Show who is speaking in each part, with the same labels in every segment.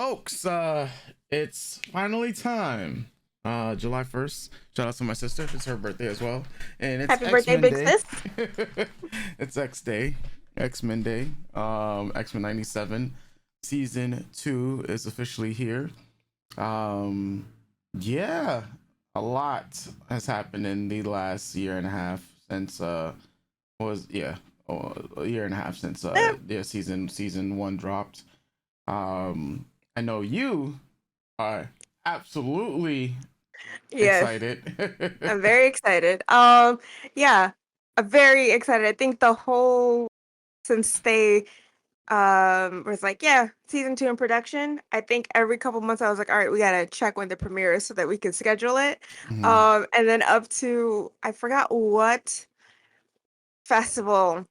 Speaker 1: Folks, it's finally time. July 1st. Shout out to my sister. It's her birthday as well. And it's
Speaker 2: Happy birthday,
Speaker 1: X-Men
Speaker 2: big
Speaker 1: Day.
Speaker 2: sis.
Speaker 1: It's X Day. X-Men Day. X-Men 97. Season 2 is officially here. Um, yeah, a lot has happened in the last year and a half since was yeah, a year and a half since
Speaker 2: Yeah,
Speaker 1: season 1 dropped. Um, I know you are absolutely
Speaker 2: yes,
Speaker 1: excited.
Speaker 2: I'm very excited. Yeah, I'm very excited. I think the whole since they was like, yeah, season 2 in production. I think every couple months I was like, all right, we gotta check when the premiere is so that we can schedule it.
Speaker 1: Mhm,
Speaker 2: And then up to I forgot what festival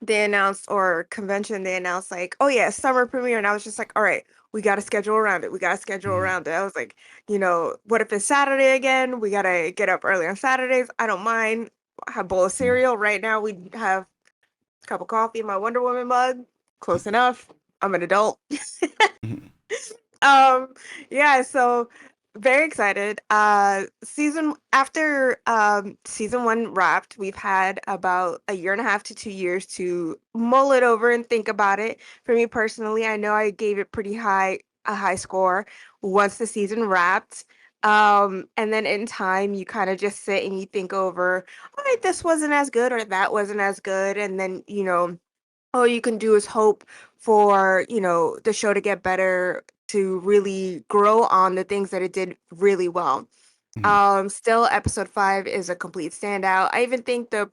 Speaker 2: they announced or convention they announced like, oh yeah, summer premiere, and I was just like, all right, we got to schedule around it. We got to schedule
Speaker 1: mhm,
Speaker 2: around it. I was like, what if it's Saturday again? We got to get up early on Saturdays. I don't mind. Have a bowl of
Speaker 1: mhm,
Speaker 2: cereal. Right now we have a cup of coffee in my Wonder Woman mug. Close enough. I'm an adult.
Speaker 1: mhm,
Speaker 2: Um, yeah, so very excited. Season after season 1 wrapped, we've had about a year and a half to 2 years to mull it over and think about it. For me personally, I know I gave it a high score once the season wrapped. And then in time, you kind of just sit and you think over, all right, this wasn't as good or that wasn't as good, and then all you can do is hope for, the show to get better, to really grow on the things that it did really well.
Speaker 1: mhm,
Speaker 2: Still episode 5 is a complete standout. I even think the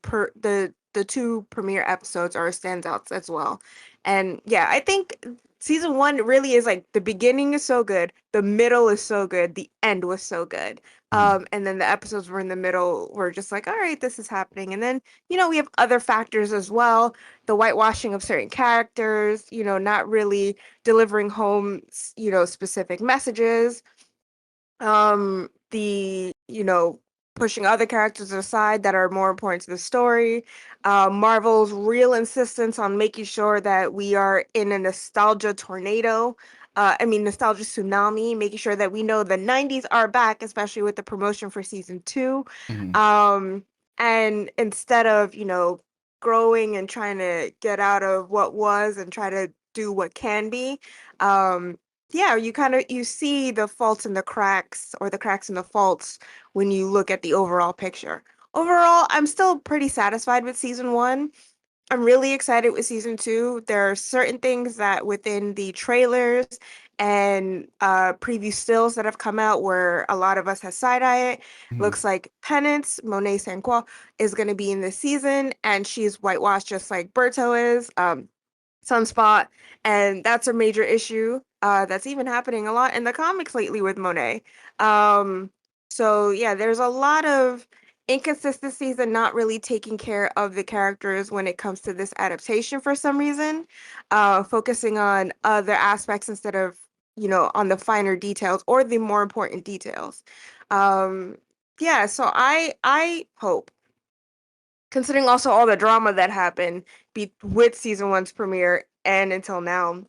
Speaker 2: two premiere episodes are standouts as well. And yeah, I think season 1 really is like the beginning is so good, the middle is so good, the end was so good.
Speaker 1: mhm,
Speaker 2: And then the episodes were in the middle were just like, all right, this is happening. And then, we have other factors as well, the whitewashing of certain characters, not really delivering home, specific messages, the pushing other characters aside that are more important to the story, Marvel's real insistence on making sure that we are in a nostalgia tornado, nostalgia tsunami, making sure that we know the 90s are back, especially with the promotion for season 2.
Speaker 1: mhm,
Speaker 2: um and instead of growing and trying to get out of what was and try to do what can be, um yeah, you see the faults and the cracks, or the cracks and the faults, when you look at the overall picture. Overall, I'm still pretty satisfied with season 1. I'm really excited with season 2. There are certain things that within the trailers and preview stills that have come out where a lot of us have side-eye it.
Speaker 1: mhm,
Speaker 2: Looks like Penance, Monet St. Croix, is going to be in this season, and she's whitewashed just like Berto is. Sunspot, and that's a major issue that's even happening a lot in the comics lately with Monet. Um, so yeah, there's a lot of inconsistencies and not really taking care of the characters when it comes to this adaptation for some reason, focusing on other aspects instead of on the finer details or the more important details. Um, yeah, so I hope, considering also all the drama that happened with season 1's premiere and until now,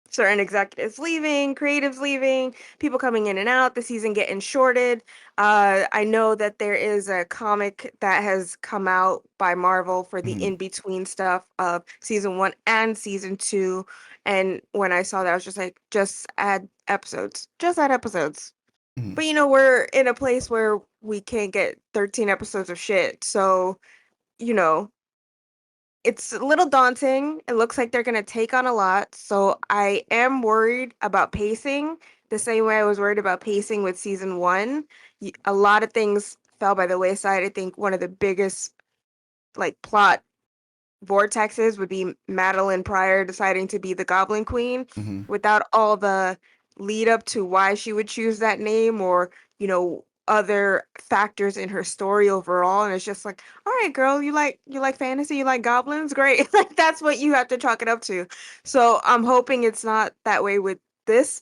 Speaker 2: certain executives leaving, creatives leaving, people coming in and out, the season getting shorted. I know that there is a comic that has come out by Marvel for the
Speaker 1: mhm,
Speaker 2: in-between stuff of season 1 and season 2. And when I saw that, I was just like, just add episodes. Just add episodes.
Speaker 1: mhm,
Speaker 2: But we're in a place where we can't get 13 episodes of shit. So, you know, it's a little daunting. It looks like they're going to take on a lot. So I am worried about pacing the same way I was worried about pacing with season 1. A lot of things fell by the wayside. I think one of the biggest like plot vortexes would be Madeline Pryor deciding to be the Goblin Queen
Speaker 1: mhm,
Speaker 2: without all the lead up to why she would choose that name, or, other factors in her story overall. And it's just like, all right, girl, you like fantasy, you like goblins, great. Like that's what you have to chalk it up to. So I'm hoping it's not that way with this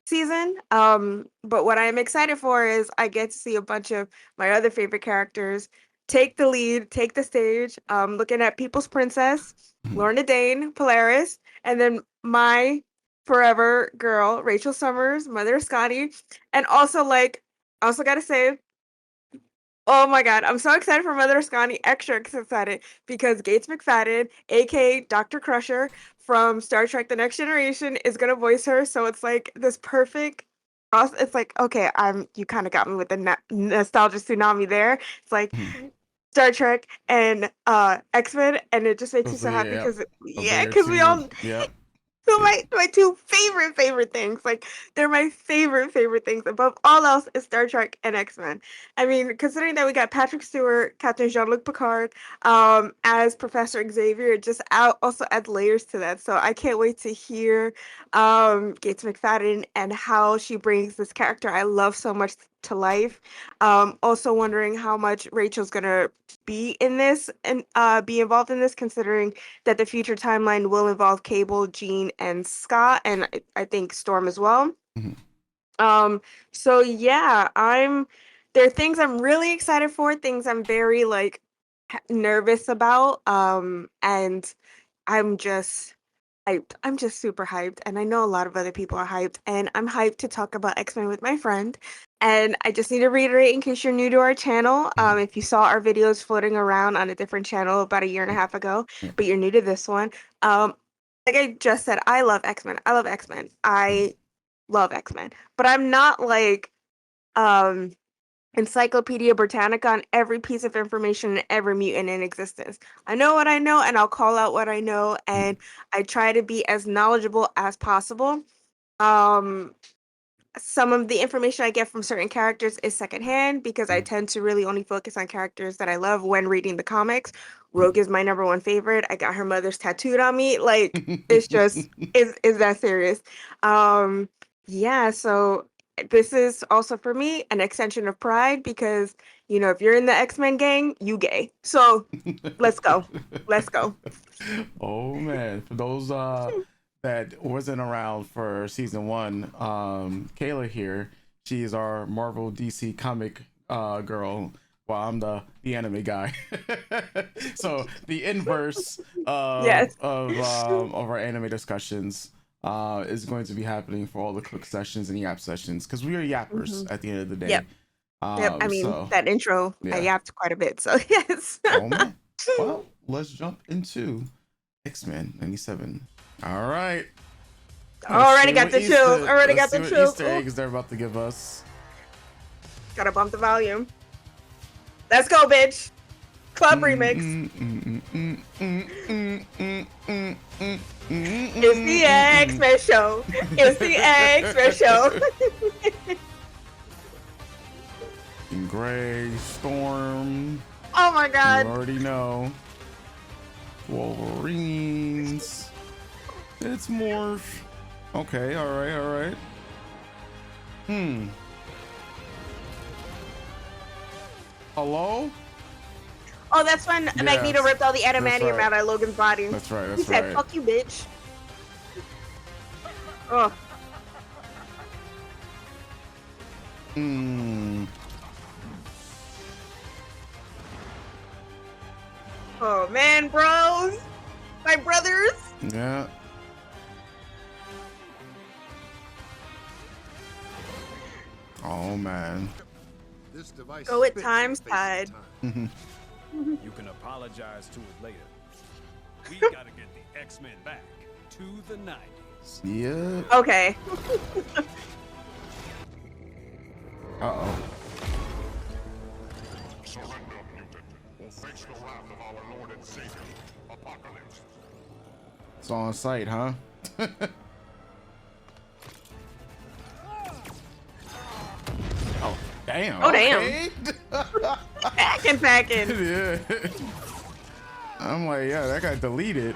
Speaker 2: season. But what I'm excited for is I get to see a bunch of my other favorite characters take the lead, take the stage. Looking at People's Princess,
Speaker 1: mhm,
Speaker 2: Lorna Dane, Polaris, and then my forever girl, Rachel Summers, mother of Scotty, and also like, also gotta say, oh my god, I'm so excited for Mother of Scotty, extra excited because Gates McFadden, aka Dr. Crusher from Star Trek: The Next Generation, is gonna voice her. So it's like this perfect. It's like okay, you kind of got me with the nostalgia tsunami there. It's like
Speaker 1: Mhm.
Speaker 2: Star Trek and X-Men, and it just makes me
Speaker 1: Those
Speaker 2: so
Speaker 1: are,
Speaker 2: happy
Speaker 1: yeah,
Speaker 2: because
Speaker 1: those are
Speaker 2: yeah,
Speaker 1: your
Speaker 2: because we
Speaker 1: two.
Speaker 2: all
Speaker 1: Yep.
Speaker 2: so my two favorite things, like they're my favorite things above all else is Star Trek and X-Men. I mean, considering that we got Patrick Stewart, Captain Jean-Luc Picard, as Professor Xavier, it just also adds layers to that. So I can't wait to hear Gates McFadden and how she brings this character I love so much to life. Also wondering how much Rachel's gonna be in this and be involved in this, considering that the future timeline will involve Cable, Jean, and Scott, and I think Storm as well.
Speaker 1: Mhm.
Speaker 2: So yeah, there are things I'm really excited for, things I'm very like nervous about. And I'm just hyped. I'm just super hyped. And I know a lot of other people are hyped. And I'm hyped to talk about X-Men with my friend. And I just need to reiterate in case you're new to our channel.
Speaker 1: Mhm.
Speaker 2: If you saw our videos floating around on a different channel about a year and a half ago,
Speaker 1: Yeah.
Speaker 2: but you're new to this one, like I just said, I love X-Men. I love X-Men.
Speaker 1: Mhm.
Speaker 2: I love X-Men. But I'm not like um Encyclopedia Britannica on every piece of information and every mutant in existence. I know what I know and I'll call out what I know, and I try to be as knowledgeable as possible. Um some of the information I get from certain characters is secondhand because I tend to really only focus on characters that I love when reading the comics. Rogue is my number one favorite. I got her mother's tattooed on me. Like it's just is that serious. Um yeah, so this is also for me an extension of pride because if you're in the X-Men gang, you gay. So let's go. Let's go.
Speaker 1: Oh man, for those that wasn't around for season one, Kayla here, she is our Marvel DC comic girl, while I'm the anime guy. So the inverse
Speaker 2: Yes.
Speaker 1: of our anime discussions is going to be happening for all the cook sessions and yap sessions because we are yappers
Speaker 2: Hmm.
Speaker 1: at the end of the day.
Speaker 2: Yep. Yep. I mean,
Speaker 1: So
Speaker 2: that intro, I
Speaker 1: yeah.
Speaker 2: yapped quite a bit. So yes.
Speaker 1: Oh man. Well, let's jump into X-Men 97. All right. Let's
Speaker 2: Already
Speaker 1: see
Speaker 2: got
Speaker 1: what
Speaker 2: the chills.
Speaker 1: Easter
Speaker 2: Already
Speaker 1: let's
Speaker 2: got
Speaker 1: see
Speaker 2: the
Speaker 1: what
Speaker 2: chills.
Speaker 1: Easter
Speaker 2: Ooh,
Speaker 1: eggs they're about to give us.
Speaker 2: gotta bump the volume. Let's go, bitch. Club remix. It's the X-Men show. It's the X-Men show.
Speaker 1: Gray, Storm,
Speaker 2: Oh my
Speaker 1: you
Speaker 2: god.
Speaker 1: already know. Wolverines. It's Morph. Okay, alright, alright. Hello?
Speaker 2: Oh, that's when Magneto
Speaker 1: Yes.
Speaker 2: ripped all the
Speaker 1: That's
Speaker 2: adamantium
Speaker 1: right.
Speaker 2: out of Logan's body.
Speaker 1: That's right,
Speaker 2: He
Speaker 1: that's
Speaker 2: said,
Speaker 1: right.
Speaker 2: "Fuck you, bitch." Oh.
Speaker 1: Hmm.
Speaker 2: Oh man, bros. My brothers.
Speaker 1: Yeah. Oh man.
Speaker 3: This device
Speaker 2: Go at
Speaker 3: spits
Speaker 2: times
Speaker 3: in the face
Speaker 2: tide.
Speaker 3: of time.
Speaker 4: You can apologize to it later. We gotta get the X-Men back to the 90s.
Speaker 1: Yeah.
Speaker 2: Okay.
Speaker 1: Uh-oh.
Speaker 5: Surrender, mutant, or face the wrath of our Lord and Savior, Apocalypse.
Speaker 1: It's on site, huh? Oh, damn.
Speaker 2: Oh, damn.
Speaker 1: Okay.
Speaker 2: Packing.
Speaker 1: Yeah. I'm like, yeah, that got deleted.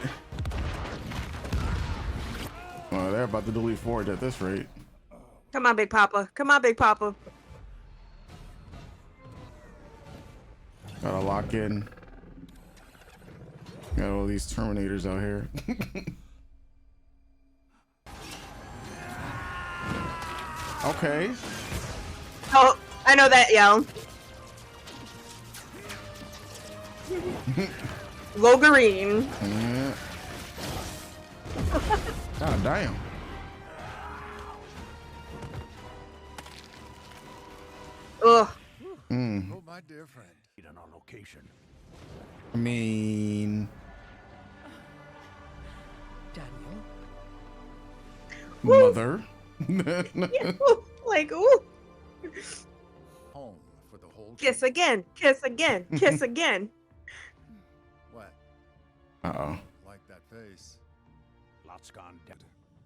Speaker 1: Well, they're about to delete Forge at this rate.
Speaker 2: Come on, Big Papa. Come on, Big Papa.
Speaker 1: Gotta lock in. Got all these Terminators out here. Okay.
Speaker 2: Oh, I know that yell. Logarine.
Speaker 1: Yeah. God damn. Mm.
Speaker 3: Oh, my dear friend.
Speaker 4: On our location.
Speaker 1: I mean,
Speaker 6: Daniel?
Speaker 1: mother.
Speaker 2: Like, ooh,
Speaker 3: Home for the whole
Speaker 2: kiss
Speaker 3: team.
Speaker 2: again, kiss again, kiss again.
Speaker 3: What?
Speaker 1: Uh-oh.
Speaker 3: Like that face.
Speaker 4: Lots gone dead.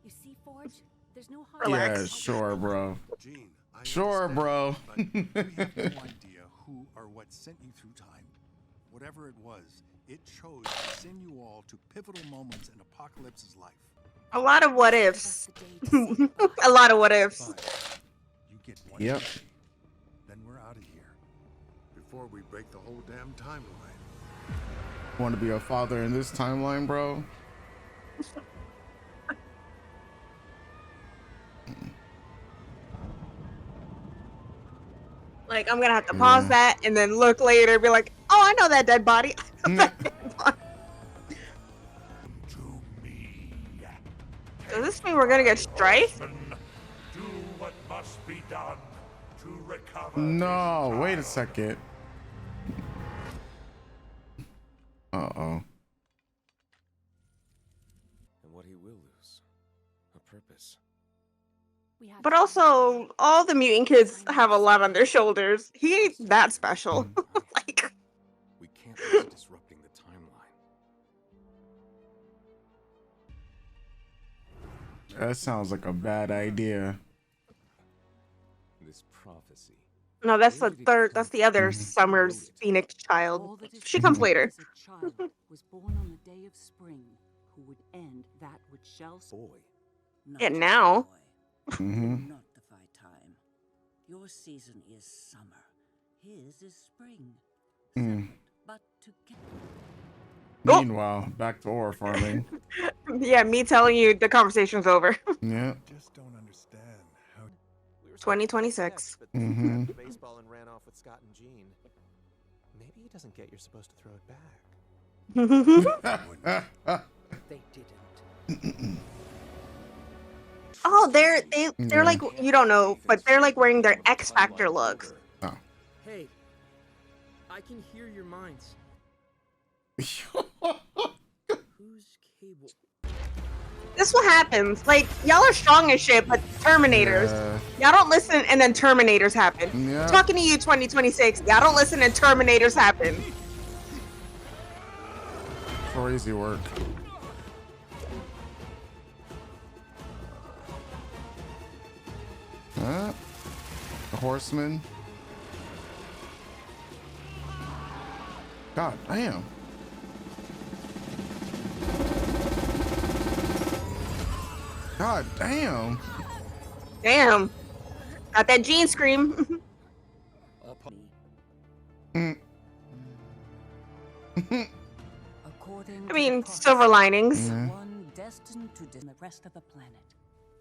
Speaker 7: You see, Forge, there's no hard.
Speaker 2: Relax.
Speaker 1: Yeah, sure, bro.
Speaker 5: Gene, I
Speaker 1: Sure,
Speaker 5: understand,
Speaker 1: bro.
Speaker 3: But we have no idea who or what sent you through time. Whatever it was, it chose to send you all to pivotal moments in Apocalypse's life.
Speaker 2: A lot of what ifs. A lot of what ifs.
Speaker 3: But you get one.
Speaker 1: Yep.
Speaker 3: day, Then we're out of here.
Speaker 5: before we break the whole damn timeline.
Speaker 1: Want to be a father in this timeline, bro?
Speaker 2: Like, I'm gonna have to pause that and then look later and be like, oh, I know that dead body. I know that dead body.
Speaker 5: To me.
Speaker 2: Does this mean we're gonna get strife?
Speaker 5: Do what must be done to recover.
Speaker 1: No,
Speaker 5: this
Speaker 1: wait a
Speaker 5: child.
Speaker 1: second. Uh-oh.
Speaker 8: And what he will lose. A purpose.
Speaker 7: We have
Speaker 2: But
Speaker 7: to-
Speaker 2: also, all the mutant kids have a lot on their shoulders. He ain't that special. Like,
Speaker 8: We can't risk disrupting the timeline.
Speaker 1: That sounds like a bad idea.
Speaker 8: This prophecy.
Speaker 2: no, that's the other Summer's Phoenix
Speaker 7: all
Speaker 2: child.
Speaker 7: that is
Speaker 2: She comes
Speaker 7: born
Speaker 2: later.
Speaker 7: is a child was born on the day of spring, who would end that which shall.
Speaker 8: Boy.
Speaker 9: Not
Speaker 2: Yeah,
Speaker 9: just
Speaker 2: now.
Speaker 9: boy.
Speaker 1: Mm-hmm.
Speaker 9: Not the fight time. Your season is summer. His is spring.
Speaker 1: Mm.
Speaker 9: But together.
Speaker 2: Oh.
Speaker 1: Meanwhile, back to ore farming.
Speaker 2: Yeah, me telling you the conversation's over.
Speaker 1: Yeah.
Speaker 3: Just don't understand how.
Speaker 10: We were
Speaker 2: 2026.
Speaker 10: But
Speaker 1: Mhm.
Speaker 10: the baseball and ran off with Scott and Jean. Maybe he doesn't get you're supposed to throw it back.
Speaker 6: They didn't.
Speaker 2: Oh, they're like, you don't know, but they're like wearing their X Factor looks.
Speaker 6: Hey, I can hear your minds. Who's cable?
Speaker 2: This what happens. Like, y'all are strong as shit, but Terminators.
Speaker 1: Yeah.
Speaker 2: Y'all don't listen, and then Terminators happen.
Speaker 1: Yeah.
Speaker 2: Talking to you, 2026. Y'all don't listen, and Terminators happen.
Speaker 1: Crazy work. The horseman. God damn. God damn.
Speaker 2: Damn. Got that Gene scream.
Speaker 1: Mm.
Speaker 9: According
Speaker 2: I mean,
Speaker 9: to
Speaker 2: silver linings.
Speaker 1: Yeah.
Speaker 9: one destined to the rest of the planet.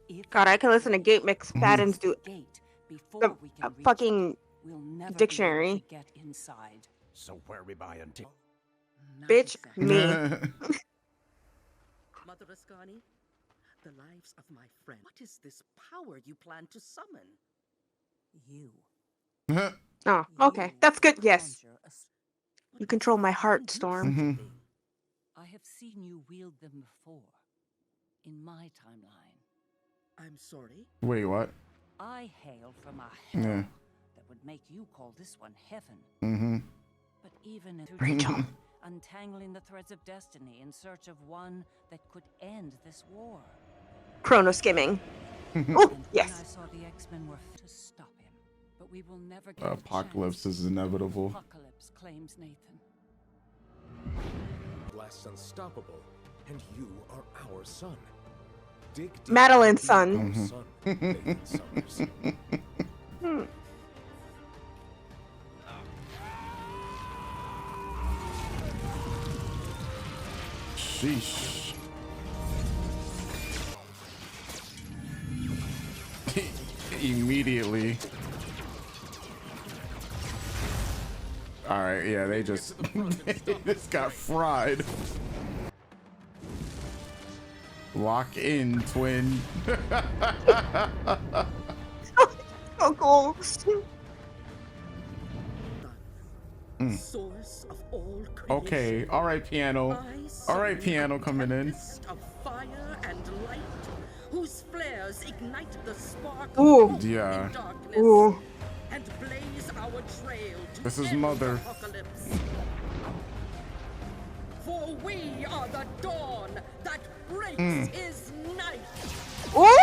Speaker 9: If
Speaker 2: God, I can listen to Gate Mix
Speaker 1: Mm-hmm.
Speaker 2: Paddens do
Speaker 9: gate before
Speaker 2: the
Speaker 9: we can reach
Speaker 2: fucking
Speaker 9: it, we'll never
Speaker 2: dictionary.
Speaker 9: Be able to get inside.
Speaker 4: So where we buying tickets?
Speaker 9: Not
Speaker 2: bitch
Speaker 9: exactly.
Speaker 2: me.
Speaker 6: Mother Ascani, the lives of my friend. What is this power you plan to summon?
Speaker 9: You.
Speaker 2: Oh, okay. That's good. Yes.
Speaker 9: Conjure a s-
Speaker 2: You control my heart, Storm.
Speaker 1: Mhm.
Speaker 9: I have seen you wield them before. In my timeline.
Speaker 6: I'm sorry.
Speaker 1: Wait, what?
Speaker 9: I hail from a hell
Speaker 1: Yeah.
Speaker 9: that would make you call this one heaven.
Speaker 1: Mm-hmm.
Speaker 9: But even in
Speaker 2: Rachel.
Speaker 9: untangling the threads of destiny in search of one that could end this war.
Speaker 2: Chrono skimming. Oh,
Speaker 9: And when I
Speaker 2: yes.
Speaker 9: saw the X-Men were to stop him, but we will never get
Speaker 1: Apocalypse
Speaker 9: a chance.
Speaker 1: is inevitable.
Speaker 9: Apocalypse claims Nathan.
Speaker 8: Blast's unstoppable. And you are our son. Dig deep
Speaker 2: Madeline's
Speaker 8: and
Speaker 2: son.
Speaker 8: be our
Speaker 1: Mhm.
Speaker 8: son, Nathan Summers.
Speaker 2: Hmm.
Speaker 1: Sheesh. Immediately. All right, yeah, they just they just got fried. Lock in, twin.
Speaker 2: Oh, cool.
Speaker 6: Source of all
Speaker 1: Okay,
Speaker 6: creation.
Speaker 1: all right, piano.
Speaker 6: I
Speaker 1: All right,
Speaker 6: summon
Speaker 1: piano
Speaker 6: a
Speaker 1: coming in.
Speaker 6: tempest of fire and light, whose flares ignite the spark of
Speaker 2: Ooh.
Speaker 6: hope
Speaker 1: Yeah.
Speaker 6: in darkness,
Speaker 2: Ooh.
Speaker 6: and blaze our trail to
Speaker 1: This is
Speaker 6: end
Speaker 1: Mother.
Speaker 6: apocalypse. For we are the dawn that breaks his night.
Speaker 2: Ooh.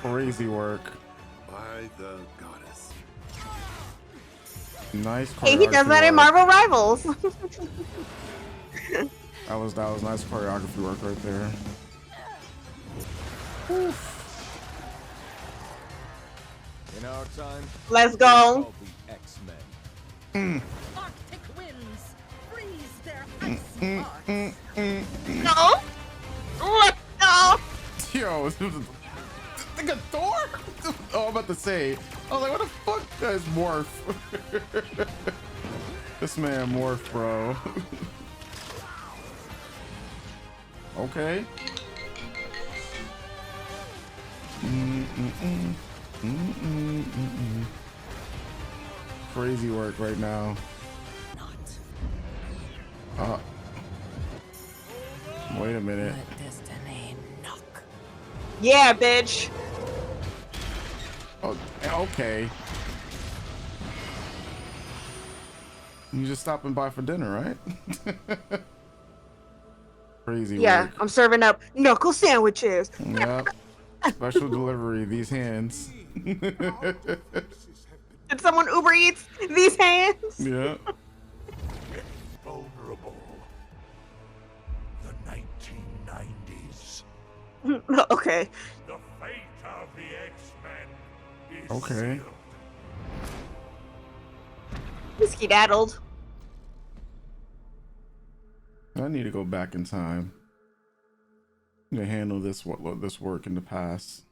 Speaker 1: Crazy work.
Speaker 5: By the goddess.
Speaker 1: Nice choreography.
Speaker 2: Hey, he does that in
Speaker 1: work.
Speaker 2: Marvel Rivals.
Speaker 1: That was nice choreography work right there.
Speaker 8: In our time,
Speaker 2: Let's
Speaker 8: we're
Speaker 2: go.
Speaker 8: called the X-Men.
Speaker 6: Arctic winds freeze their icy hearts.
Speaker 2: No. Let's go.
Speaker 1: Yo, like a Thor? Oh, I'm about to say. I was like, what the fuck does morph? This man morph, bro. Okay. Crazy work right now. Wait a minute.
Speaker 9: Let destiny knock.
Speaker 2: Yeah, bitch.
Speaker 1: Oh, okay. You just stopping by for dinner, right? Crazy
Speaker 2: Yeah,
Speaker 1: work.
Speaker 2: I'm serving up knuckle sandwiches.
Speaker 1: Yep. Special delivery, these hands.
Speaker 2: Did someone Uber Eats these hands?
Speaker 1: Yeah.
Speaker 5: Vulnerable. The 1990s.
Speaker 2: Okay.
Speaker 5: The fate of the X-Men is
Speaker 1: Okay.
Speaker 5: sealed.
Speaker 2: Skedaddled.
Speaker 1: I need to go back in time to handle this work in the past.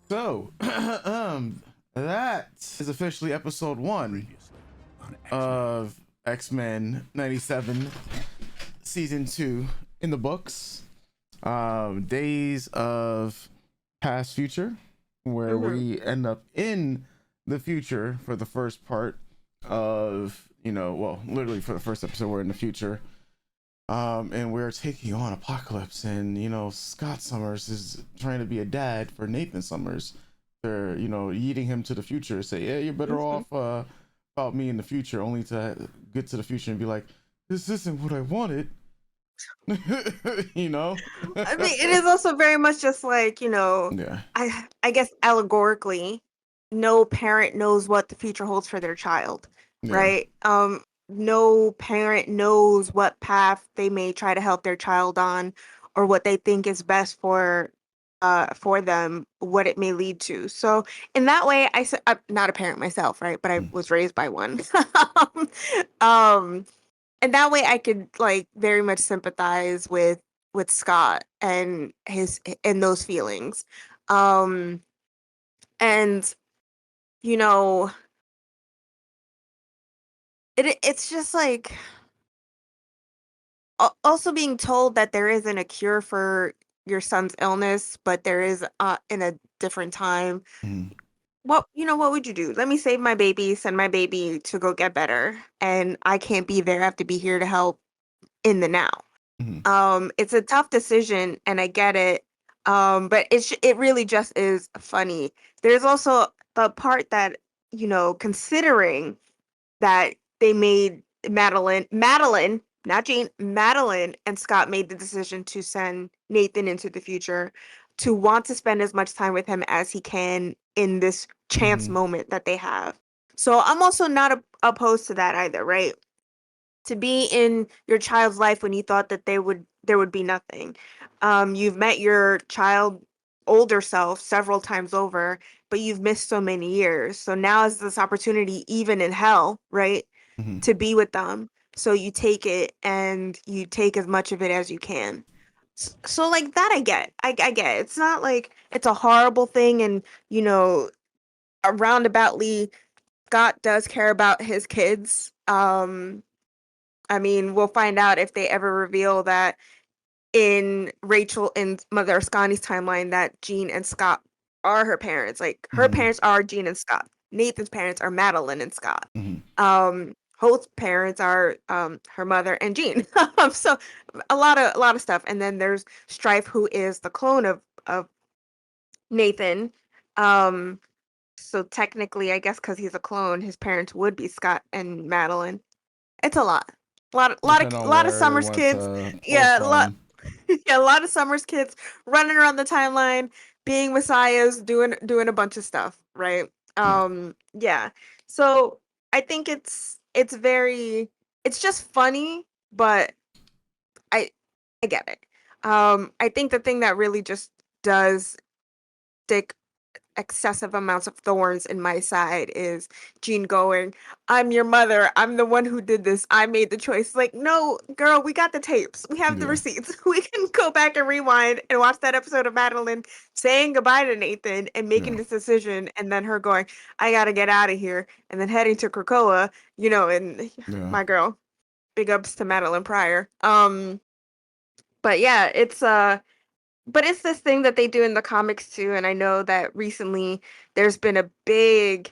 Speaker 1: So, that is officially episode 1 of X-Men 97 season 2 in the books. Days of Past Future, where we end up in the future for the first part of, well, literally for the first episode, we're in the future. And we're taking on Apocalypse, and Scott Summers is trying to be a dad for Nathan Summers. They're yeeting him to the future, say, yeah, you're better off about me in the future, only to get to the future and be like, this isn't what I wanted.
Speaker 2: I mean, it is also very much just like,
Speaker 1: Yeah.
Speaker 2: I guess allegorically, no parent knows what the future holds for their child,
Speaker 1: Yeah.
Speaker 2: right? No parent knows what path they may try to help their child on, or what they think is best for them, what it may lead to. So in that way, I'm not a parent myself, right? But I was raised by one. um, and that way I could like very much sympathize with Scott and those feelings. And you know, it's just like also being told that there isn't a cure for your son's illness, but there is in a different time. What would you do? Let me save my baby, send my baby to go get better, and I can't be there. I have to be here to help in the now. It's a tough decision, and I get it. But it really just is funny. There's also the part that, considering that they made Madeline, not Jean, Madeline and Scott made the decision to send Nathan into the future, to want to spend as much time with him as he can in this chance moment that they have. So I'm also not opposed to that either, right? To be in your child's life when you thought that there would be nothing. You've met your child older self several times over, but you've missed so many years. So now is this opportunity, even in hell, right, to be with them. So you take it and you take as much of it as you can. So like that, I get. I get. It's not like it's a horrible thing, and roundaboutly, Scott does care about his kids. I mean, we'll find out if they ever reveal that in Rachel and Mother Ascani's timeline that Jean and Scott are her parents. Like her parents are Jean and Scott. Nathan's parents are Madeline and Scott. Holt's parents are her mother and Jean. So a lot of stuff. And then there's Strife, who is the clone of Nathan. Um, so technically, I guess because he's a clone, his parents would be Scott and Madeline. It's a lot.
Speaker 1: Depending on
Speaker 2: Lot of
Speaker 1: where they
Speaker 2: Summers
Speaker 1: want
Speaker 2: kids.
Speaker 1: to pull
Speaker 2: Yeah,
Speaker 1: from.
Speaker 2: yeah, a lot of Summers kids running around the timeline, being messiahs, doing a bunch of stuff, right? Yeah. So I think it's very it's just funny, but I I get it. I think the thing that really just does stick excessive amounts of thorns in my side is Jean going, I'm your mother. I'm the one who did this. I made the choice. Like, no, girl, we got the tapes. We have the
Speaker 1: Yeah.
Speaker 2: receipts. We can go back and rewind and watch that episode of Madeline saying goodbye to Nathan and making
Speaker 1: Yeah.
Speaker 2: this decision, and then her going, I gotta get out of here, and then heading to Krakoa, and
Speaker 1: Yeah.
Speaker 2: my girl, big ups to Madeline Pryor. But yeah, but it's this thing that they do in the comics too, and I know that recently there's been a big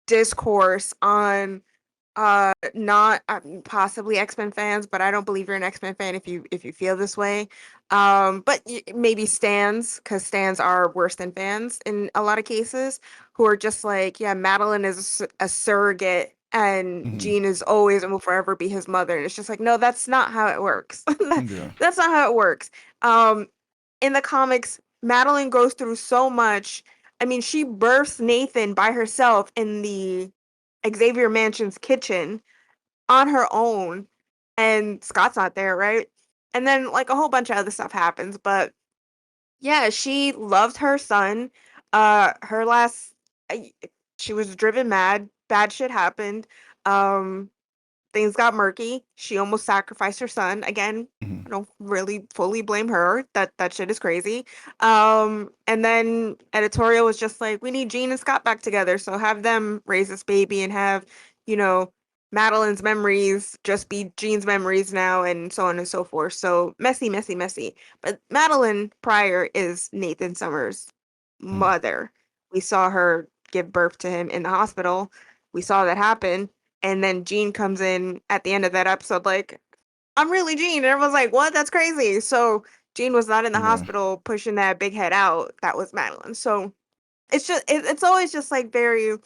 Speaker 2: discourse on not possibly X-Men fans, but I don't believe you're an X-Men fan if you feel this way. But maybe stans, because stans are worse than fans in a lot of cases, who are just like, yeah, Madeline is a surrogate and Jean is always and will forever be his mother. And it's just like, no, that's not how it works.
Speaker 1: Yeah.
Speaker 2: That's not how it works. In the comics, Madeline goes through so much. I mean, she births Nathan by herself in the Xavier Mansion's kitchen on her own, and Scott's not there, right? And then like a whole bunch of other stuff happens, but yeah, she loved her son. Her last, I- she was driven mad. Bad shit happened. Um, Things got murky. She almost sacrificed her son. Again, I don't really fully blame her. That shit is crazy. And then editorial was just like, we need Jean and Scott back together, so have them raise this baby and have, you know, Madeline's memories just be Jean's memories now, and so on and so forth. So messy, messy, messy. But Madeline Pryor is Nathan Summers' mother. We saw her give birth to him in the hospital. We saw that happen. And then Jean comes in at the end of that episode, like, I'm really Jean. And everyone's like, what? That's crazy. So Jean was not in the
Speaker 1: Yeah.
Speaker 2: hospital pushing that big head out. That was Madeline. So it's always just like very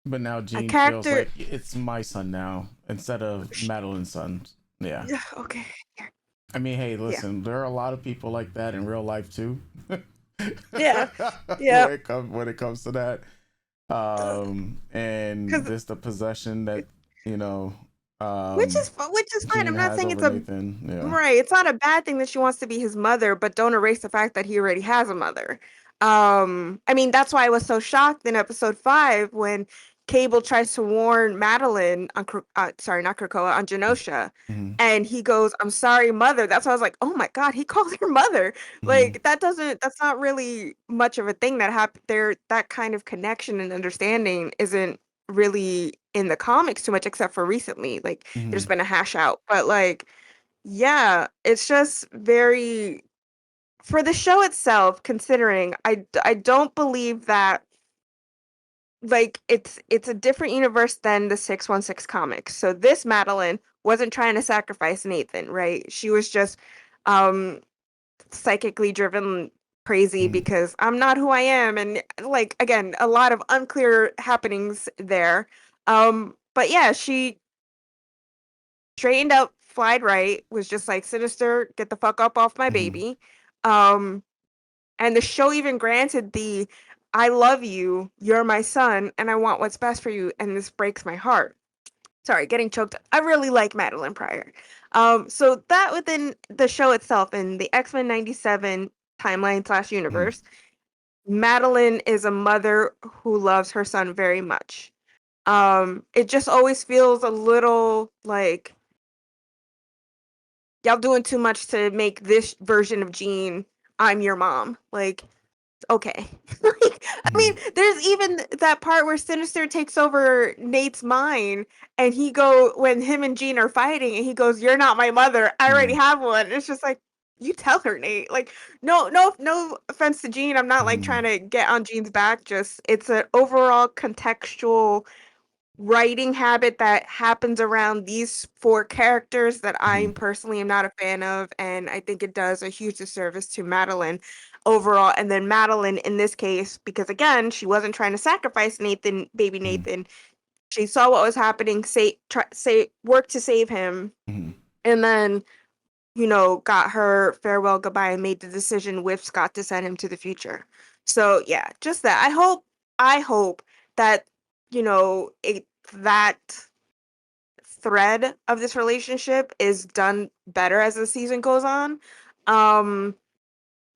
Speaker 1: But now
Speaker 2: a
Speaker 1: Jean feels
Speaker 2: character.
Speaker 1: like it's my son now instead of Madeline's son. Yeah.
Speaker 2: Yeah, okay.
Speaker 1: I mean, hey,
Speaker 2: Yeah.
Speaker 1: listen, there are a lot of people like that in real life too.
Speaker 2: Yeah. Yeah.
Speaker 1: When it comes to that. And
Speaker 2: Because
Speaker 1: just the possession that, you know,
Speaker 2: which is fine.
Speaker 1: Jean
Speaker 2: I'm not
Speaker 1: has
Speaker 2: saying
Speaker 1: over
Speaker 2: it's a
Speaker 1: Nathan. Yeah.
Speaker 2: right. It's not a bad thing that she wants to be his mother, but don't erase the fact that he already has a mother. I mean, that's why I was so shocked in episode 5 when Cable tries to warn Madeline on, sorry, not Krakoa, on Genosha, and he goes, "I'm sorry, mother." That's why I was like, "Oh my God, he calls her mother." Like that's not really much of a thing that happened there. That kind of connection and understanding isn't really in the comics too much, except for recently. Like, there's been a hash out, but like, yeah, it's just very for the show itself, considering I don't believe that like it's a different universe than the 616 comics. So this Madeline wasn't trying to sacrifice Nathan, right? She was just um psychically driven crazy because I'm not who I am, and like again, a lot of unclear happenings there. But yeah, she straightened up, flied right, was just like, Sinister, get the fuck up off my baby. Um, and the show even granted the I love you, you're my son, and I want what's best for you, and this breaks my heart. Sorry, getting choked. I really like Madeline Pryor. So that within the show itself in the X-Men 97 timeline slash universe, Madeline is a mother who loves her son very much. It just always feels a little like y'all doing too much to make this version of Jean, I'm your mom. Like, okay. Like, I mean, there's even that part where Sinister takes over Nate's mind and when him and Jean are fighting and he goes, "You're not my mother. I already have one." It's just like, you tell her, Nate. Like, no offense to Jean. I'm not like
Speaker 1: Mhm.
Speaker 2: trying to get on Jean's back. Just it's an overall contextual writing habit that happens around these four characters that I
Speaker 1: Mhm.
Speaker 2: personally am not a fan of, and I think it does a huge disservice to Madeline overall. And then Madeline in this case, because again, she wasn't trying to sacrifice Nathan, baby
Speaker 1: Mhm.
Speaker 2: Nathan. She saw what was happening, work to save him,
Speaker 1: Mhm.
Speaker 2: and then got her farewell goodbye and made the decision with Scott to send him to the future. So yeah, just that. I hope that that thread of this relationship is done better as the season goes on. Um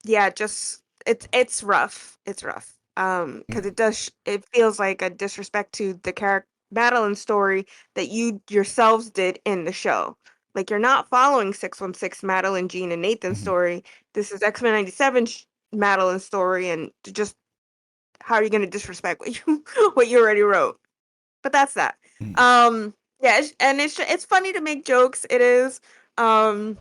Speaker 2: yeah, just it's rough. It's rough. Because it feels like a disrespect to the character Madeline story that you yourselves did in the show. Like you're not following 616 Madeline, Jean, and Nathan's
Speaker 1: Mhm.
Speaker 2: story. This is X-Men 97 Madeline's story, and just how are you going to disrespect what you already wrote? But that's that.
Speaker 1: Mhm.
Speaker 2: Yeah, it's funny to make jokes. It is. Um,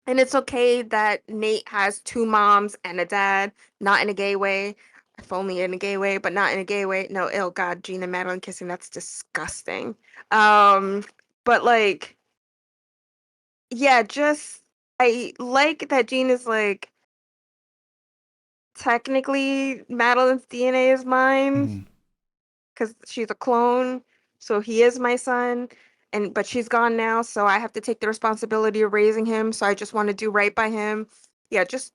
Speaker 2: and it's okay that Nate has two moms and a dad, not in a gay way. If only in a gay way, but not in a gay way. No, oh God, Gene and Madeline kissing, that's disgusting. Um, but like, yeah, just I like that Gene is like technically Madeline's DNA is mine
Speaker 1: Mhm.
Speaker 2: because she's a clone, so he is my son. But she's gone now, so I have to take the responsibility of raising him. So I just want to do right by him. Yeah, just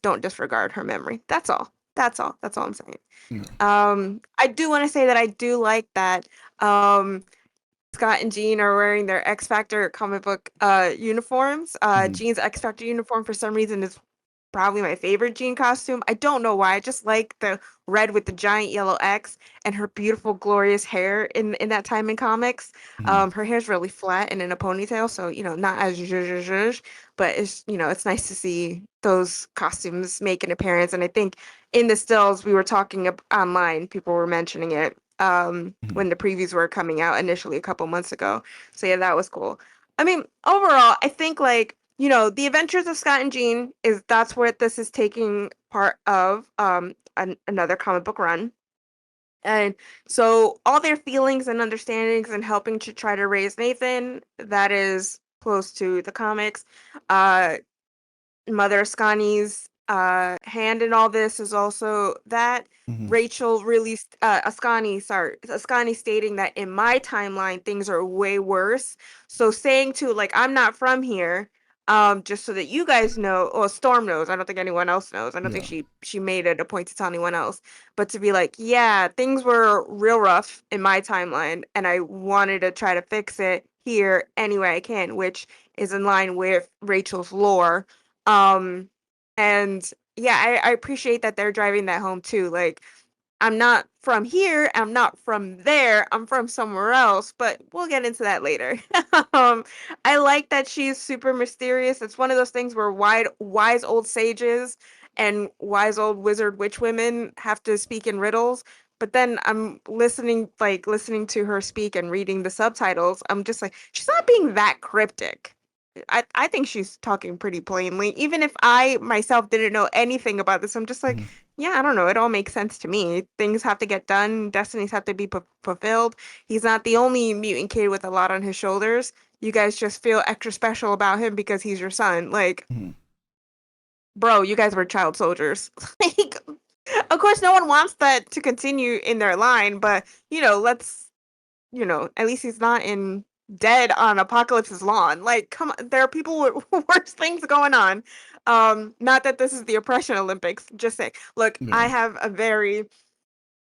Speaker 2: don't disregard her memory. That's all. That's all. That's all I'm saying.
Speaker 1: Yeah.
Speaker 2: I do want to say that I do like that. Scott and Jean are wearing their X Factor comic book uniforms.
Speaker 1: Mhm.
Speaker 2: Jean's X Factor uniform for some reason is probably my favorite Jean costume. I don't know why. I just like the red with the giant yellow X and her beautiful, glorious hair in that time in comics.
Speaker 1: Mhm.
Speaker 2: Her hair's really flat and in a ponytail, so not as zhuzh, but it's nice to see those costumes make an appearance. And I think in the stills we were talking online, people were mentioning it
Speaker 1: Mhm.
Speaker 2: when the previews were coming out initially a couple months ago. So yeah, that was cool. I mean, overall, I think like the Adventures of Scott and Jean that's where this is taking part of another comic book run. And so all their feelings and understandings and helping to try to raise Nathan, that is close to the comics. Uh Mother Ascani's hand in all this is also that
Speaker 1: Mhm.
Speaker 2: Rachel released Ascani stating that in my timeline things are way worse. So saying to like I'm not from here, just so that you guys know, or Storm knows. I don't think anyone else knows. I don't think
Speaker 1: Yeah.
Speaker 2: she made it a point to tell anyone else. But to be like, yeah, things were real rough in my timeline, and I wanted to try to fix it here any way I can, which is in line with Rachel's lore. um, and yeah, I appreciate that they're driving that home too. Like, I'm not from here, I'm not from there, I'm from somewhere else, but we'll get into that later. um, I like that she's super mysterious. It's one of those things where wise old sages and wise old wizard witch women have to speak in riddles. But then I'm listening to her speak and reading the subtitles. I'm just like, she's not being that cryptic. I think she's talking pretty plainly. Even if I myself didn't know anything about this, I'm just like,
Speaker 1: Mhm.
Speaker 2: yeah, I don't know. It all makes sense to me. Things have to get done. Destinies have to be fulfilled. He's not the only mutant kid with a lot on his shoulders. You guys just feel extra special about him because he's your son. Like,
Speaker 1: Mhm.
Speaker 2: bro, you guys were child soldiers. Like, of course, no one wants that to continue in their line, but let's at least he's not in dead on Apocalypse's lawn. Like, come on, there are people with worse things going on. Not that this is the oppression Olympics. Just say, look,
Speaker 1: Yeah.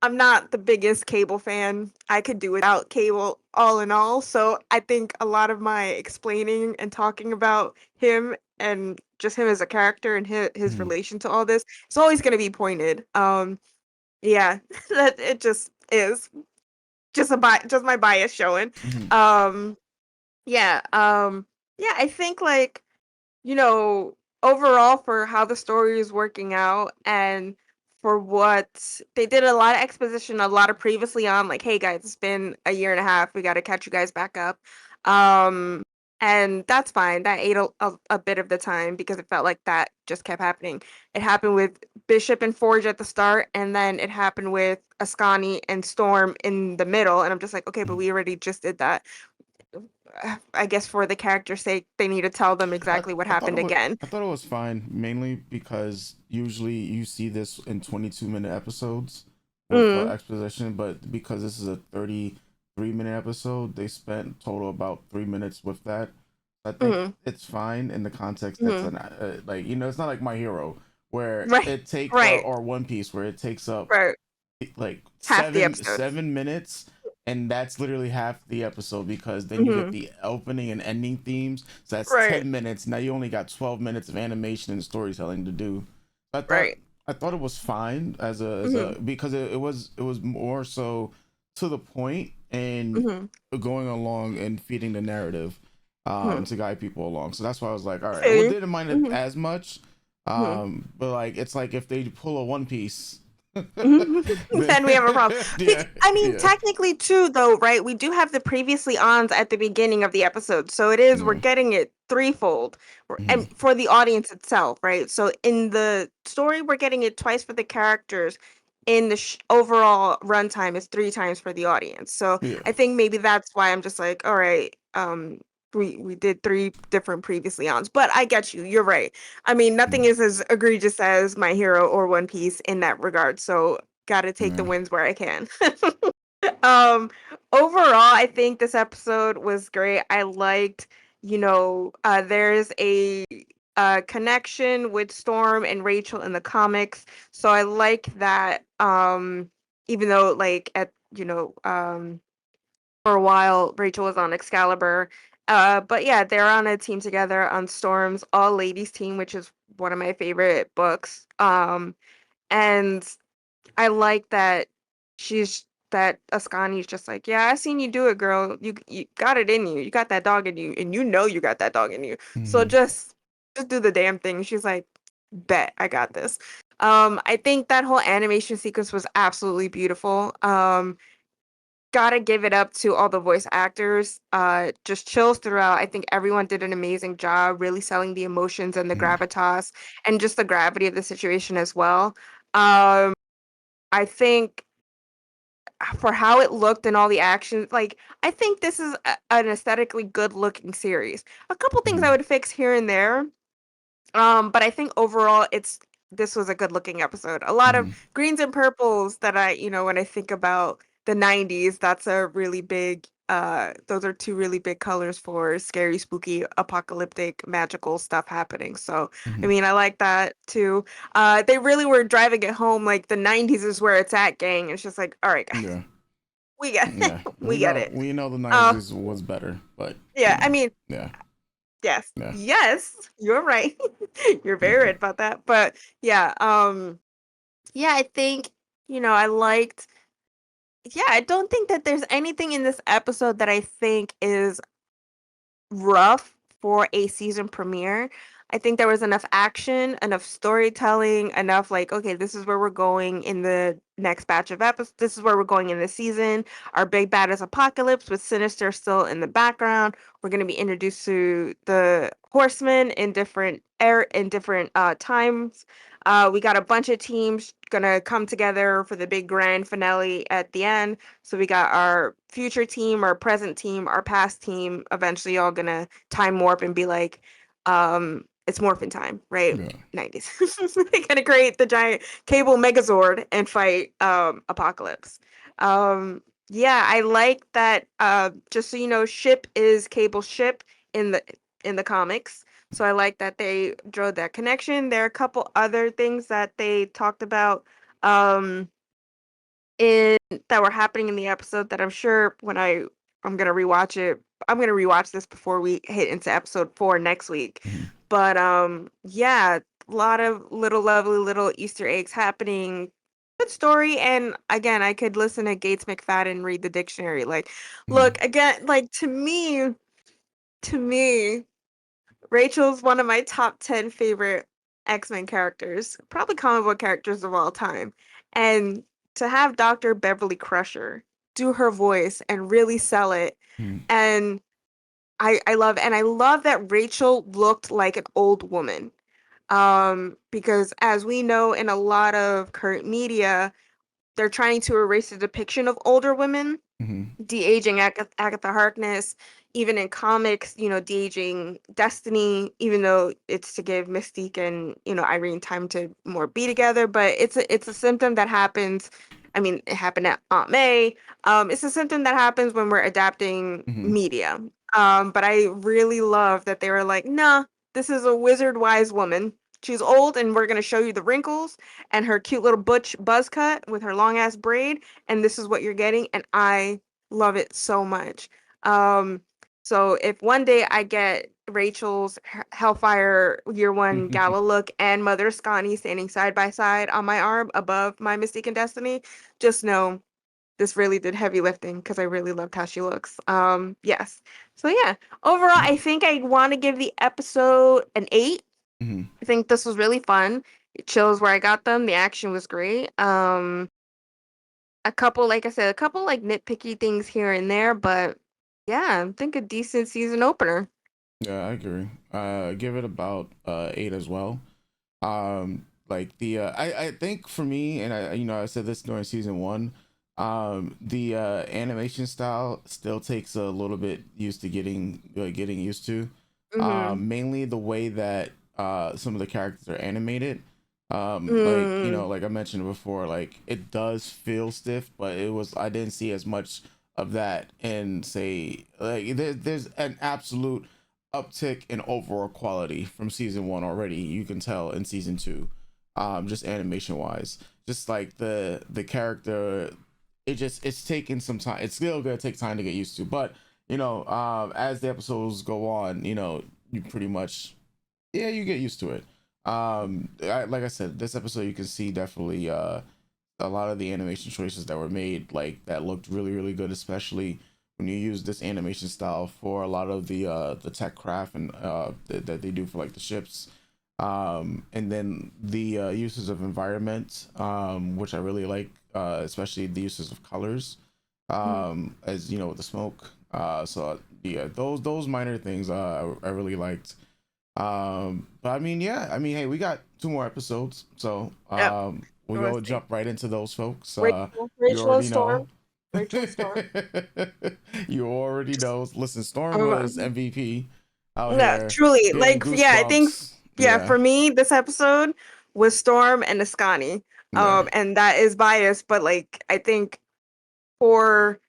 Speaker 2: I'm not the biggest cable fan. I could do without cable all in all. So I think a lot of my explaining and talking about him and just him as a character and his
Speaker 1: Mhm.
Speaker 2: relation to all this is always going to be pointed. Yeah, that it just is just my bias showing.
Speaker 1: Mhm.
Speaker 2: Um, yeah, yeah, I think like, you know, overall for how the story is working out and for what they did a lot of exposition, a lot of previously on, like, hey guys, it's been a year and a half, we got to catch you guys back up. Um, And that's fine. That ate a bit of the time because it felt like that just kept happening. It happened with Bishop and Forge at the start, and then it happened with Ascani and Storm in the middle. And I'm just like, okay, but we already just did that. I guess for the character's sake, they need to tell them exactly what
Speaker 1: I thought
Speaker 2: happened
Speaker 1: it was
Speaker 2: again.
Speaker 1: I thought it was fine, mainly because usually you see this in 22-minute episodes with
Speaker 2: Mm,
Speaker 1: exposition, but because this is a 33-minute episode, they spent total about 3 minutes with that. I think
Speaker 2: mm,
Speaker 1: it's fine in the context that's
Speaker 2: mm.
Speaker 1: an like it's not like My Hero where
Speaker 2: Right,
Speaker 1: it takes
Speaker 2: right,
Speaker 1: or One Piece where it takes up
Speaker 2: right.
Speaker 1: like
Speaker 2: Half the
Speaker 1: seven
Speaker 2: episode.
Speaker 1: 7 minutes, and that's literally half the episode because then you get
Speaker 2: Hmm.
Speaker 1: the opening and ending themes, so that's
Speaker 2: Right,
Speaker 1: 10 minutes. Now you only got 12 minutes of animation and storytelling to do. i thought
Speaker 2: right.
Speaker 1: I thought it was fine as
Speaker 2: Hmm.
Speaker 1: a because it was more so to the point and
Speaker 2: Hmm.
Speaker 1: going along and feeding the narrative
Speaker 2: Hmm.
Speaker 1: to guide people along. So that's why I was like, all right, well,
Speaker 2: See?
Speaker 1: didn't mind it
Speaker 2: Hmm.
Speaker 1: as much.
Speaker 2: Hmm.
Speaker 1: But like it's like if they pull a One Piece.
Speaker 2: Then we have a problem.
Speaker 1: Yeah,
Speaker 2: I mean,
Speaker 1: yeah,
Speaker 2: technically, too, though, right? We do have the previously ons at the beginning of the episode, so it is we're
Speaker 1: yeah.
Speaker 2: getting it threefold, and
Speaker 1: Mhm,
Speaker 2: for the audience itself, right? So in the story, we're getting it twice for the characters. In the overall runtime, is three times for the audience. So
Speaker 1: yeah,
Speaker 2: I think maybe that's why I'm just like, all right, we did three different previously ons, but I get you. You're right. I mean, nothing
Speaker 1: mm,
Speaker 2: is as egregious as My Hero or One Piece in that regard. So gotta take the
Speaker 1: yeah,
Speaker 2: wins where I can. um, Overall, I think this episode was great. I liked, there's a connection with Storm and Rachel in the comics. So I like that. Even though like at for a while Rachel was on Excalibur. But yeah, they're on a team together on Storm's all ladies team, which is one of my favorite books. And I like that that Ascani's just like, yeah, I seen you do it, girl. You got it in you. You got that dog in you, and you know you got that dog in you. So
Speaker 1: mhm,
Speaker 2: just do the damn thing. She's like, bet I got this. I think that whole animation sequence was absolutely beautiful. Gotta give it up to all the voice actors. Just chills throughout. I think everyone did an amazing job, really selling the emotions and the
Speaker 1: mhm,
Speaker 2: gravitas and just the gravity of the situation as well. Um, I think for how it looked and all the actions, like I think this is an aesthetically good looking series. A couple things I
Speaker 1: mhm,
Speaker 2: would fix here and there, but I think overall this was a good looking episode. A lot of
Speaker 1: mhm,
Speaker 2: greens and purples that when I think about the 90s, that's a really big those are two really big colors for scary, spooky, apocalyptic, magical stuff happening. So, I
Speaker 1: mhm.
Speaker 2: mean, I like that too. They really were driving it home like the 90s is where it's at, gang. It's just like, all right, guys,
Speaker 1: Yeah,
Speaker 2: we get it.
Speaker 1: yeah.
Speaker 2: We get it.
Speaker 1: We know the
Speaker 2: Uh
Speaker 1: '90s was better, but
Speaker 2: yeah, I mean,
Speaker 1: yeah,
Speaker 2: yes.
Speaker 1: yeah,
Speaker 2: Yes, you're right. You're very
Speaker 1: yeah,
Speaker 2: right about that. But yeah, yeah, I think, I liked I don't think that there's anything in this episode that I think is rough for a season premiere. I think there was enough action, enough storytelling, enough like, okay, this is where we're going in the next batch of episodes. This is where we're going in the season. Our big bad is Apocalypse with Sinister still in the background. We're going to be introduced to the Horsemen in different times. We got a bunch of teams gonna come together for the big grand finale at the end. So we got our future team, our present team, our past team, eventually all gonna time warp and be like, it's morphin time, right?
Speaker 1: yeah.
Speaker 2: 90s. They're gonna create the giant cable megazord and fight Apocalypse. Yeah, I like that just so you know, Ship is Cable Ship in the comics. So I like that they drew that connection. There are a couple other things that they talked about um in that were happening in the episode that I'm sure when I'm gonna rewatch it. I'm gonna rewatch this before we hit into episode 4 next week.
Speaker 1: Mhm,
Speaker 2: But yeah, a lot of little lovely little Easter eggs happening. Good story, and again, I could listen to Gates McFadden read the dictionary. Like,
Speaker 1: mhm,
Speaker 2: look again, like to me, Rachel's one of my top 10 favorite X-Men characters, probably comic book characters of all time. And to have Dr. Beverly Crusher do her voice and really sell it
Speaker 1: mhm,
Speaker 2: and I love, and I love that Rachel looked like an old woman. Because as we know in a lot of current media, they're trying to erase the depiction of older women,
Speaker 1: Mm-hmm.
Speaker 2: de-aging Agatha Harkness, even in comics, de-aging Destiny, even though it's to give Mystique and, Irene time to more be together, but it's a symptom that happens. I mean, it happened at Aunt May. It's a symptom that happens when we're adapting
Speaker 1: Mm-hmm.
Speaker 2: media. But I really love that they were like, nah, this is a wizard wise woman. She's old and we're gonna show you the wrinkles and her cute little butch buzz cut with her long ass braid, and this is what you're getting, and I love it so much. Um, so if one day I get Rachel's Hellfire Year One Gala look and Mother Scotty standing side by side on my arm above my Mystique and Destiny, just know this really did heavy lifting because I really loved how she looks. Yes. So yeah, overall, I think I want to give the episode an 8.
Speaker 1: Mm-hmm.
Speaker 2: I think this was really fun. It chills where I got them. The action was great. A couple, like I said, a couple like nitpicky things here and there, but yeah, I think a decent season opener.
Speaker 1: Yeah, I agree. Give it about 8 as well. Like the I think for me, and I said this during season 1, the animation style still takes a little bit used to getting used to.
Speaker 2: Mm-hmm.
Speaker 1: Mainly the way that some of the characters are animated. Like
Speaker 2: Mm.
Speaker 1: like I mentioned before, like it does feel stiff, but I didn't see as much of that. And say like there's an absolute uptick in overall quality from season 1 already. You can tell in season 2, just animation wise, just like the character, it's taking some time. It's still gonna take time to get used to, but as the episodes go on, you pretty much, yeah, you get used to it. Like I said, this episode you can see definitely a lot of the animation choices that were made, like that looked really really good, especially when you use this animation style for a lot of the tech craft and that they do for like the ships. And then the uses of environment, which I really like, especially the uses of colors, as with the smoke. So yeah, those minor things I really liked. But I mean, yeah, I mean, hey, we got 2 more episodes, so
Speaker 2: Yep.
Speaker 1: we
Speaker 2: We'll
Speaker 1: go
Speaker 2: see.
Speaker 1: jump right into those, folks. You
Speaker 2: Rachel and
Speaker 1: already know.
Speaker 2: Storm. Rachel and Storm.
Speaker 1: You already know. Listen, Storm was
Speaker 2: Um,
Speaker 1: MVP out
Speaker 2: yeah,
Speaker 1: here,
Speaker 2: truly.
Speaker 1: getting
Speaker 2: Like, yeah, I think,
Speaker 1: goosebumps.
Speaker 2: yeah,
Speaker 1: Yeah,
Speaker 2: for me, this episode was Storm and Ascani.
Speaker 1: yeah.
Speaker 2: And that is biased, but like, I think for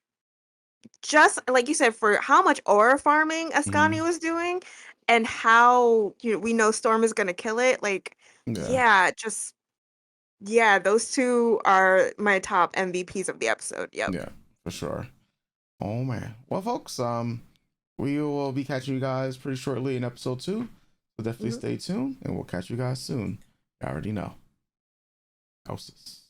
Speaker 2: just like you said, for how much aura farming Ascani
Speaker 1: Hmm.
Speaker 2: was doing and how we know Storm is gonna kill it, like
Speaker 1: Yeah,
Speaker 2: yeah, just yeah, those two are my top MVPs of the episode. Yep.
Speaker 1: yeah, for sure. Oh man. Well, folks, we will be catching you guys pretty shortly in episode 2. So definitely
Speaker 2: Mhm.
Speaker 1: stay tuned, and we'll catch you guys soon. You already know. Houses.